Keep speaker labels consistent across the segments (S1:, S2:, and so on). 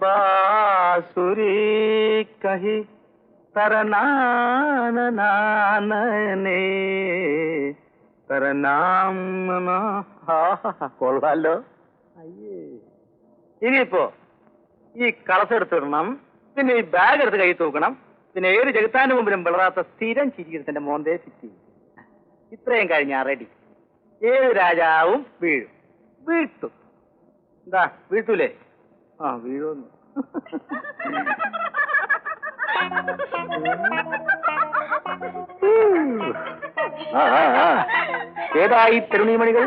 S1: बांसुरी कही തരനാനനാനനെ തരനാം കൊള്ളാലോ. അയ്യേ, ഇനിയിപ്പോ ഈ കളസെടുത്തിടണം, പിന്നെ ഈ ബാഗ് എടുത്ത് കൈ തൂക്കണം, പിന്നെ ഏത് ജഗത്താന്റെ മുമ്പിലും വിളറാത്ത സ്ഥിരം ചിരിക്കുന്നതിന്റെ മോന്തേ ഫിറ്റ്. ഇത്രയും കഴിഞ്ഞാ റെഡി. ഏത് രാജാവും വീഴും. വീഴ്ത്തും. എന്താ വീഴ്ത്തൂലേ? ആ വീഴുന്നു. ഏതായി തരുണീമണികൾ?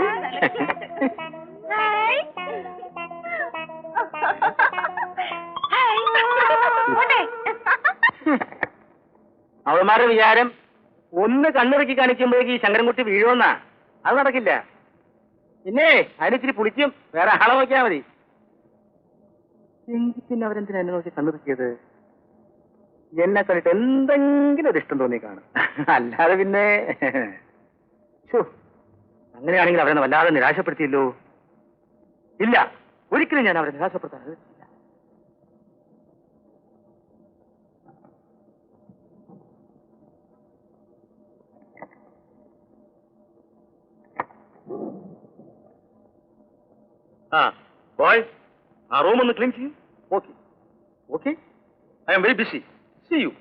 S1: അവന്മാരുടെ വിചാരം ഒന്ന് കണ്ണിറക്കി കാണിക്കുമ്പോഴേക്ക് ഈ ശങ്കരൻകുട്ടി വീഴുമെന്നാ. അത് നടക്കില്ല. പിന്നെ അതിനിച്ചിരി പുളിക്കും. വേറെ ആളെ നോക്കിയാൽ മതി. എങ്കിൽ പിന്നെ അവരെന്തിനാ എന്നെ നോക്കി കണ്ണിറക്കിയത്? എന്നെ കണ്ടിട്ട് എന്തെങ്കിലും ഒരു ഇഷ്ടം തോന്നി കാണും. അല്ലാതെ പിന്നെ അങ്ങനെയാണെങ്കിൽ അവരെ വല്ലാതെ നിരാശപ്പെടുത്തിയല്ലോ. ഇല്ല, ഒരിക്കലും ഞാൻ അവരെ നിരാശപ്പെടുത്താൻ. ആ ബോയ്, ആ റൂം ഒന്ന് ക്ലീൻ ചെയ്യും. Okay okay, I am very busy. See you.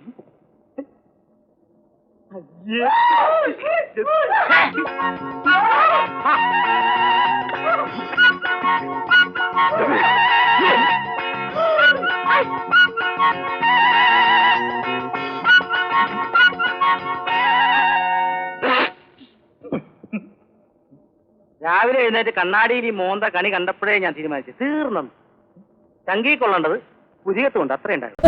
S1: രാവിലെ എഴുന്നേറ്റ് കണ്ണാടിയിൽ ഈ മോന്ത കണി കണ്ടപ്പോഴേ ഞാൻ തീരുമാനിച്ചു, തീർന്നു. ചങ്കി കൊള്ളേണ്ടത് പുതിയത്തുണ്ട്, അത്രയുണ്ടായിരുന്നു.